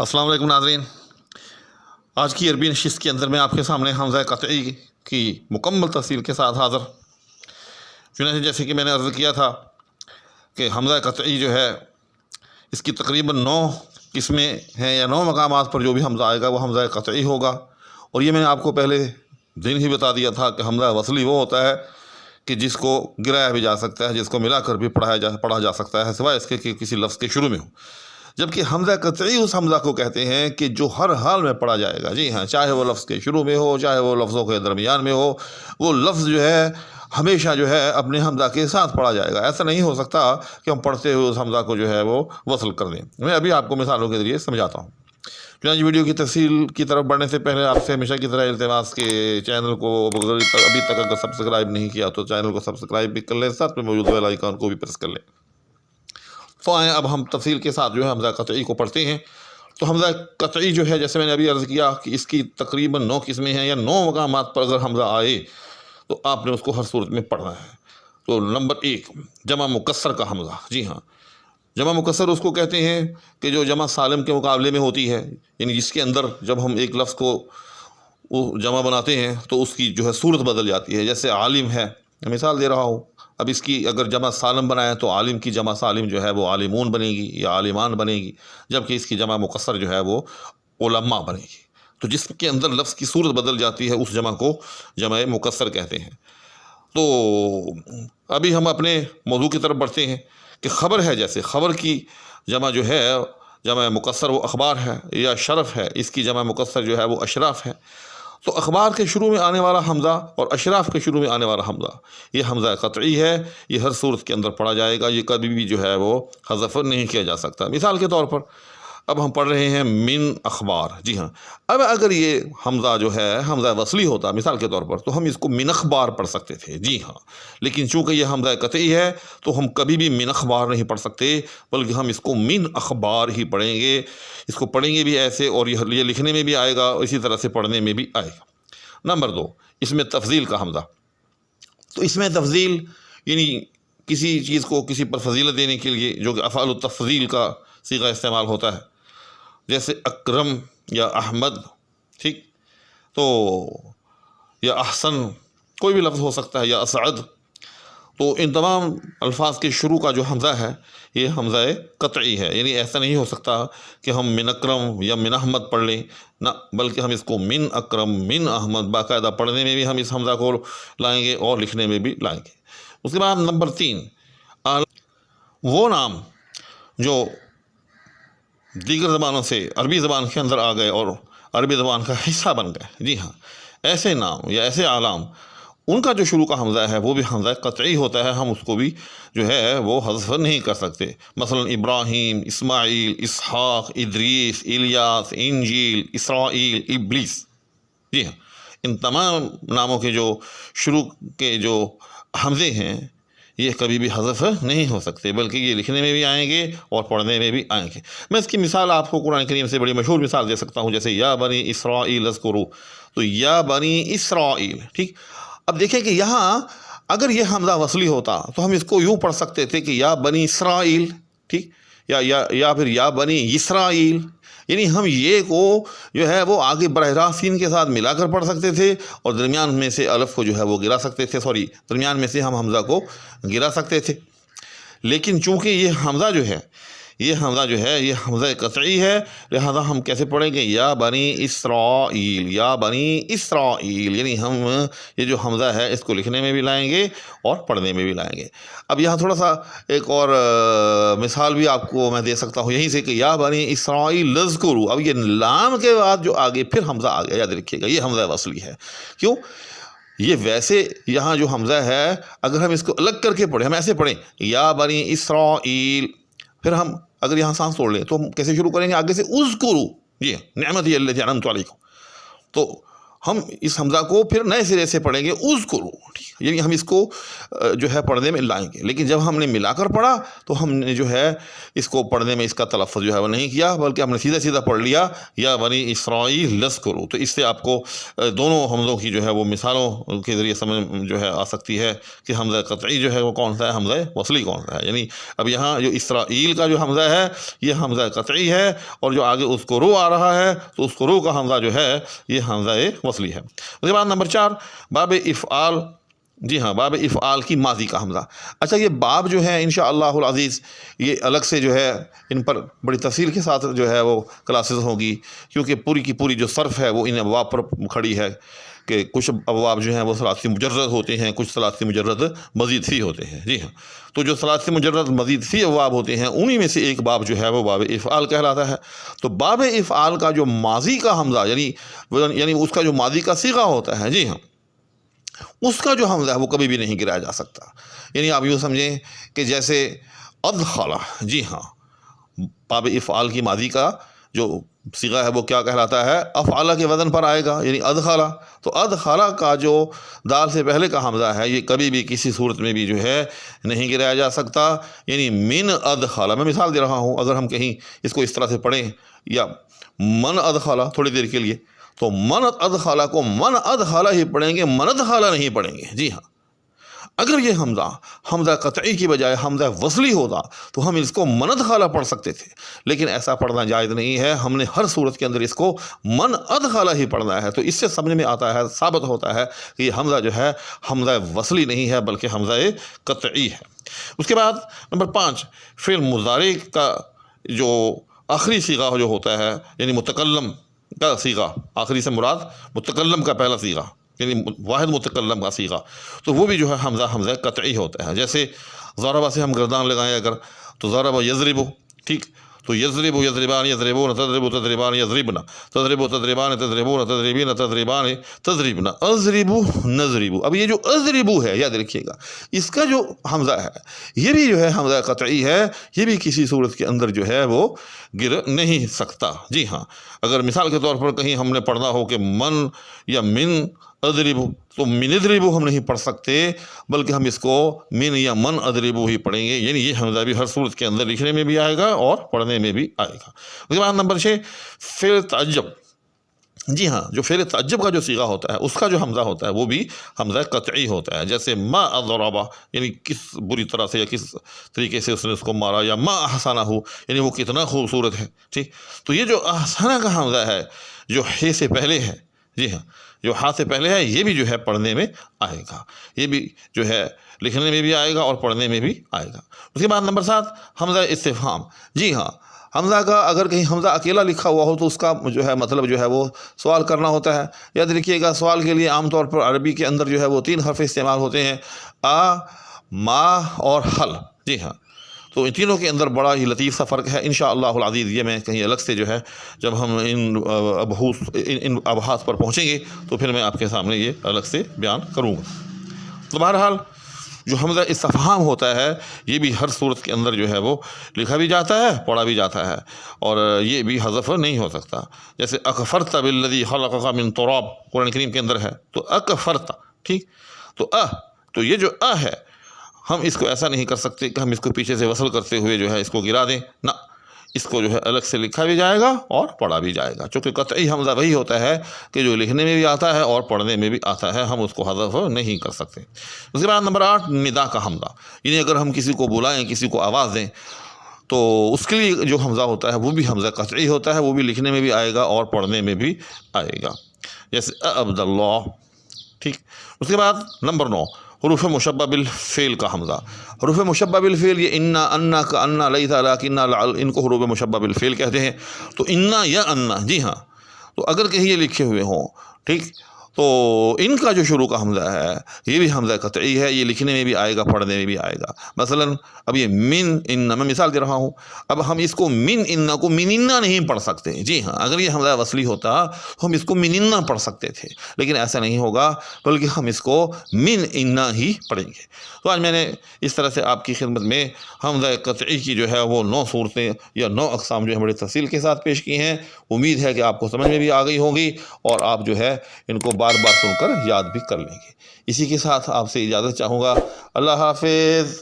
السلام علیکم ناظرین، آج کی عربی نشست کے اندر میں آپ کے سامنے حمزہ قطعی کی مکمل تفصیل کے ساتھ حاضر۔ چنانچہ جیسے کہ میں نے عرض کیا تھا کہ حمزہ قطعی جو ہے اس کی تقریباً 9 قسمیں ہیں یا 9 مقامات پر جو بھی حمزہ آئے گا وہ حمزہ قطعی ہوگا۔ اور یہ میں نے آپ کو پہلے دن ہی بتا دیا تھا کہ حمزہ وصلی وہ ہوتا ہے کہ جس کو گرایا بھی جا سکتا ہے، جس کو ملا کر بھی پڑھا جا سکتا ہے، سوائے اس کے کہ کسی لفظ کے شروع میں ہو۔ جبکہ حمزہ قطعی اس حمزہ کو کہتے ہیں کہ جو ہر حال میں پڑھا جائے گا، جی ہاں، چاہے وہ لفظ کے شروع میں ہو، چاہے وہ لفظوں کے درمیان میں ہو، وہ لفظ جو ہے ہمیشہ جو ہے اپنے حمزہ کے ساتھ پڑھا جائے گا۔ ایسا نہیں ہو سکتا کہ ہم پڑھتے ہوئے اس حمزہ کو جو ہے وہ وصل کر دیں۔ میں ابھی آپ کو مثالوں کے ذریعے سمجھاتا ہوں۔ چنانچہ ویڈیو کی تفصیل کی طرف بڑھنے سے پہلے آپ سے ہمیشہ کی طرح التماس کے چینل کو ابھی تک اگر سبسکرائب نہیں کیا تو چینل کو سبسکرائب بھی کر لیں، ساتھ میں موجود بیل آئیکن کو بھی پریس کر لیں۔ تو آئیں اب ہم تفصیل کے ساتھ جو ہے حمزہ قطعی کو پڑھتے ہیں۔ تو حمزہ قطعی جو ہے جیسے میں نے ابھی عرض کیا کہ اس کی تقریباً 9 قسمیں ہیں یا 9 مقامات پر اگر حمزہ آئے تو آپ نے اس کو ہر صورت میں پڑھنا ہے۔ تو نمبر 1، جمع مکسر کا حمزہ۔ جی ہاں، جمع مکسر اس کو کہتے ہیں کہ جو جمع سالم کے مقابلے میں ہوتی ہے، یعنی جس کے اندر جب ہم ایک لفظ کو جمع بناتے ہیں تو اس کی جو ہے صورت بدل جاتی ہے۔ جیسے عالم ہے، مثال دے رہا ہوں، اب اس کی اگر جمع سالم بنائیں تو عالم کی جمع سالم جو ہے وہ عالمون بنے گی یا عالمان بنے گی، جبکہ اس کی جمع مکسر جو ہے وہ علماء بنے گی۔ تو جس کے اندر لفظ کی صورت بدل جاتی ہے اس جمع کو جمع مکسر کہتے ہیں۔ تو ابھی ہم اپنے موضوع کی طرف بڑھتے ہیں کہ خبر ہے، جیسے خبر کی جمع جو ہے جمع مکسر وہ اخبار ہے، یا شرف ہے، اس کی جمع مکسر جو ہے وہ اشراف ہے۔ تو اخبار کے شروع میں آنے والا حمزہ اور اشراف کے شروع میں آنے والا حمزہ یہ حمزہ قطعی ہے، یہ ہر صورت کے اندر پڑھا جائے گا، یہ کبھی بھی جو ہے وہ حذف نہیں کیا جا سکتا۔ مثال کے طور پر اب ہم پڑھ رہے ہیں من اخبار۔ جی ہاں، اب اگر یہ حمزہ جو ہے حمزہ وصلی ہوتا مثال کے طور پر تو ہم اس کو من اخبار پڑھ سکتے تھے۔ جی ہاں، لیکن چونکہ یہ حمزہ قطعی ہے تو ہم کبھی بھی من اخبار نہیں پڑھ سکتے، بلکہ ہم اس کو من اخبار ہی پڑھیں گے۔ اس کو پڑھیں گے بھی ایسے، اور یہ لکھنے میں بھی آئے گا، اسی طرح سے پڑھنے میں بھی آئے گا۔ نمبر 2، اس میں تفضیل کا حمزہ۔ تو اس میں تفضیل یعنی کسی چیز کو کسی پر فضیلت دینے کے لیے جو کہ افعال التفضیل کا صیغہ استعمال ہوتا ہے، جیسے اکرم یا احمد، ٹھیک، تو یا احسن، کوئی بھی لفظ ہو سکتا ہے، یا اسعد۔ تو ان تمام الفاظ کے شروع کا جو حمزہ ہے یہ حمزہ قطعی ہے، یعنی ایسا نہیں ہو سکتا کہ ہم من اکرم یا من احمد پڑھ لیں، نہ، بلکہ ہم اس کو من اکرم من احمد باقاعدہ پڑھنے میں بھی ہم اس حمزہ کو لائیں گے اور لکھنے میں بھی لائیں گے۔ اس کے بعد نمبر 3، وہ نام جو دیگر زبانوں سے عربی زبان کے اندر آ گئے اور عربی زبان کا حصہ بن گئے۔ جی ہاں، ایسے نام یا ایسے اعلام، ان کا جو شروع کا حمزہ ہے وہ بھی حمزہ قطعی ہوتا ہے، ہم اس کو بھی جو ہے وہ حذف نہیں کر سکتے۔ مثلا ابراہیم، اسماعیل، اسحاق، ادریس، الیاس، انجیل، اسرائیل، ابلیس۔ جی ہاں، ان تمام ناموں کے جو شروع کے جو حمزے ہیں یہ کبھی بھی حذف نہیں ہو سکتے، بلکہ یہ لکھنے میں بھی آئیں گے اور پڑھنے میں بھی آئیں گے۔ میں اس کی مثال آپ کو قرآن کریم سے بڑی مشہور مثال دے سکتا ہوں، جیسے یا بنی اسرائیل اذکروا، تو یا بنی اسرائیل، ٹھیک۔ اب دیکھیں کہ یہاں اگر یہ حمزہ وصلی ہوتا تو ہم اس کو یوں پڑھ سکتے تھے کہ یا بنی اسرائیل، ٹھیک، یا پھر یا بنی اسرائیل، یعنی ہم یہ کو جو ہے وہ آگے براہ راست سین کے ساتھ ملا کر پڑھ سکتے تھے اور درمیان میں سے الف کو جو ہے وہ گرا سکتے تھے، درمیان میں سے ہم حمزہ کو گرا سکتے تھے۔ لیکن چونکہ یہ حمزہ جو ہے یہ حمزہ قطعی ہے، لہذا ہم کیسے پڑھیں گے؟ یا بنی اسرائیل، یا بنی اسرائیل، یعنی ہم یہ جو حمزہ ہے اس کو لکھنے میں بھی لائیں گے اور پڑھنے میں بھی لائیں گے۔ اب یہاں تھوڑا سا ایک اور مثال بھی آپ کو میں دے سکتا ہوں یہیں سے کہ یا بنی اسرائیل اذکروا، اب یہ لام کے بعد جو آگے پھر حمزہ آ گیا، یاد رکھیے گا یہ حمزہ وصلی ہے۔ کیوں؟ یہ ویسے یہاں جو حمزہ ہے اگر ہم اس کو الگ کر کے پڑھیں، ہم ایسے پڑھیں یا بنی اسرائیل، پھر ہم اگر یہاں سانس توڑ لیں تو ہم کیسے شروع کریں گے؟ آگے سے اذکروا، جی نعمتی التی انعمت علیکم۔ تو ہم اس حمزہ کو پھر نئے سرے سے پڑھیں گے اذکروا، ٹھیک، یعنی ہم اس کو جو ہے پڑھنے میں لائیں گے. لیکن جب ہم نے ملا کر پڑھا تو ہم نے جو ہے اس کو پڑھنے میں اس کا تلفظ جو ہے وہ نہیں کیا، بلکہ ہم نے سیدھا سیدھا پڑھ لیا یا بنی اسرائیل اذکروا. تو اس سے آپ کو دونوں حمزوں کی جو ہے وہ مثالوں کے ذریعے سمجھ جو ہے آ سکتی ہے کہ حمزہ قطعی جو ہے وہ کون سا ہے، حمزہ وصلی کون سا ہے. یعنی اب یہاں جو اسرائیل کا جو حمزہ ہے یہ حمزہ قطعی ہے، اور جو آگے اذکروا آ رہا ہے تو اذکروا کا حمزہ جو ہے یہ حمزہ وصلی ہے. اس کے بعد نمبر 4 باب افعال. جی ہاں، باب افعال کی ماضی کا حمزہ. اچھا، یہ باب جو ہے انشاءاللہ العزیز یہ الگ سے جو ہے ان پر بڑی تفصیل کے ساتھ جو ہے وہ کلاسز ہوگی، کیونکہ پوری کی پوری جو صرف ہے وہ ان ابواب پر کھڑی ہے کہ کچھ ابواب جو ہیں وہ ثلاثی مجرد ہوتے ہیں، کچھ ثلاثی مجرد مزید فی ہوتے ہیں. جی ہاں، تو جو ثلاثی مجرد مزید فی ابواب ہوتے ہیں انہی میں سے ایک باب جو ہے وہ باب افعال کہلاتا ہے. تو باب افعال کا جو ماضی کا حمزہ یعنی اس کا جو ماضی کا صیغہ ہوتا ہے، جی ہاں، اس کا جو حمزہ ہے وہ کبھی بھی نہیں گرایا جا سکتا. یعنی آپ یوں سمجھیں کہ جیسے ادخلا، جی ہاں، باب افعال کی ماضی کا جو صیغہ ہے وہ کیا کہلاتا ہے، افعال کے وزن پر آئے گا، یعنی ادخلا. تو ادخلا کا جو دال سے پہلے کا حمزہ ہے یہ کبھی بھی کسی صورت میں بھی جو ہے نہیں گرایا جا سکتا. یعنی من ادخلا، میں مثال دے رہا ہوں، اگر ہم کہیں اس کو اس طرح سے پڑھیں یا من ادخلا تھوڑی دیر کے لیے، تو من ادخلا کو من ادخلا ہی پڑھیں گے، من ادخلا نہیں پڑھیں گے. جی ہاں، اگر یہ حمزہ قطعی کی بجائے حمزہ وصلی ہوتا تو ہم اس کو من ادخلا پڑھ سکتے تھے، لیکن ایسا پڑھنا جائز نہیں ہے. ہم نے ہر صورت کے اندر اس کو من ادخلا ہی پڑھنا ہے. تو اس سے سمجھ میں آتا ہے، ثابت ہوتا ہے کہ یہ حمزہ جو ہے حمزہ وصلی نہیں ہے بلکہ حمزہ قطعی ہے. اس کے بعد نمبر 5 فعل مضارع کا جو آخری صیغہ جو ہوتا ہے، یعنی متکلم کا صیغہ، آخری سے مراد متکلم کا پہلا صیغہ، یعنی واحد متکلم کا صیغہ، تو وہ بھی جو ہے حمزہ قطعی ہوتا ہے. جیسے ضربہ سے ہم گردان لگائیں اگر، تو ضرب یضرب، ٹھیک، تو یضرب یضربان یضربون تضرب تضربان یضربن، تضرب تضربان تضربون تضربین تضربان تضربن، اضرب نضرب. اب یہ جو اضرب ہے یاد رکھیے گا، اس کا جو حمزہ ہے یہ بھی جو ہے حمزہ قطعی ہے، یہ بھی کسی صورت کے اندر جو ہے وہ گر نہیں سکتا. جی ہاں، اگر مثال کے طور پر کہیں ہم نے پڑھنا ہو کہ من یا من اضرب، تو من اضرب ہم نہیں پڑھ سکتے، بلکہ ہم اس کو من یا من اضرب ہی پڑھیں گے. یعنی یہ حمزہ بھی ہر صورت کے اندر لکھنے میں بھی آئے گا اور پڑھنے میں بھی آئے گا. اس کے بعد نمبر 6 فعل تعجب. جی ہاں، جو فعل تعجب کا جو صیغہ ہوتا ہے اس کا جو حمزہ ہوتا ہے وہ بھی حمزہ قطعی ہوتا ہے. جیسے ما اضرب، یعنی کس بری طرح سے یا کس طریقے سے اس نے اس کو مارا، یا ما احسنہ، یعنی وہ کتنا خوبصورت ہے. ٹھیک، تو یہ جو احسنہ کا حمزہ ہے جو ہے سے پہلے ہے، جی ہاں، جو ہاتھ سے پہلے ہے، یہ بھی جو ہے پڑھنے میں آئے گا، یہ بھی جو ہے لکھنے میں بھی آئے گا اور پڑھنے میں بھی آئے گا. اس کے بعد نمبر 7 حمزہ استفہام. جی ہاں، حمزہ کا اگر کہیں حمزہ اکیلا لکھا ہوا ہو تو اس کا جو ہے مطلب جو ہے وہ سوال کرنا ہوتا ہے. یاد رکھیے گا، سوال کے لیے عام طور پر عربی کے اندر جو ہے وہ 3 حرف استعمال ہوتے ہیں، آ، ما اور حل. جی ہاں، تو ان تینوں کے اندر بڑا ہی لطیف سا فرق ہے. انشاءاللہ العزیز یہ میں کہیں الگ سے جو ہے جب ہم ان ابحاث پر پہنچیں گے تو پھر میں آپ کے سامنے یہ الگ سے بیان کروں گا. تو بہرحال جو حمزہ استفہام ہوتا ہے یہ بھی ہر صورت کے اندر جو ہے وہ لکھا بھی جاتا ہے، پڑھا بھی جاتا ہے، اور یہ بھی حذف نہیں ہو سکتا. جیسے اکفرت بالذی خلقک من تراب قرآن کریم کے اندر ہے، تو اکفرت، ٹھیک، تو یہ جو ہے ہم اس کو ایسا نہیں کر سکتے کہ ہم اس کو پیچھے سے وصل کرتے ہوئے جو ہے اس کو گرا دیں، نہ، اس کو جو ہے الگ سے لکھا بھی جائے گا اور پڑھا بھی جائے گا. چونکہ قطعی حمزہ وہی ہوتا ہے کہ جو لکھنے میں بھی آتا ہے اور پڑھنے میں بھی آتا ہے، ہم اس کو حذف نہیں کر سکتے. اس کے بعد نمبر 8 ندا کا حمزہ. یعنی اگر ہم کسی کو بلائیں، کسی کو آواز دیں، تو اس کے لیے جو حمزہ ہوتا ہے وہ بھی حمزہ قطعی ہوتا ہے، وہ بھی لکھنے میں بھی آئے گا اور پڑھنے میں بھی آئے گا. جیسے عبداللہ، ٹھیک. اس کے بعد نمبر 9 حروف مشبہ بالفعل کا حمزہ. حروف مشبہ بالفعل یہ انا، انا کا انا، لیس، لکن، لعل، ان کو حروف مشبہ بالفعل کہتے ہیں. تو انا یا انا، جی ہاں، تو اگر کہیں یہ لکھے ہوئے ہوں، ٹھیک، تو ان کا جو شروع کا حمزہ ہے یہ بھی حمزہ قطعی ہے، یہ لکھنے میں بھی آئے گا، پڑھنے میں بھی آئے گا. مثلا اب یہ من انا، میں مثال دے رہا ہوں، اب ہم اس کو من انا کو مننا نہیں پڑھ سکتے. جی ہاں، اگر یہ حمزہ وصلی ہوتا تو ہم اس کو مننا پڑھ سکتے تھے، لیکن ایسا نہیں ہوگا، بلکہ ہم اس کو من انا ہی پڑھیں گے. تو آج میں نے اس طرح سے آپ کی خدمت میں حمزہ قطعی کی جو ہے وہ 9 صورتیں یا 9 اقسام جو ہے بڑی تفصیل کے ساتھ پیش کی ہیں. امید ہے کہ آپ کو سمجھ میں بھی آ گئی ہوگی اور آپ جو ہے ان کو بار بار سن کر یاد بھی کر لیں گے۔ اسی کے ساتھ آپ سے اجازت چاہوں گا۔ اللہ حافظ۔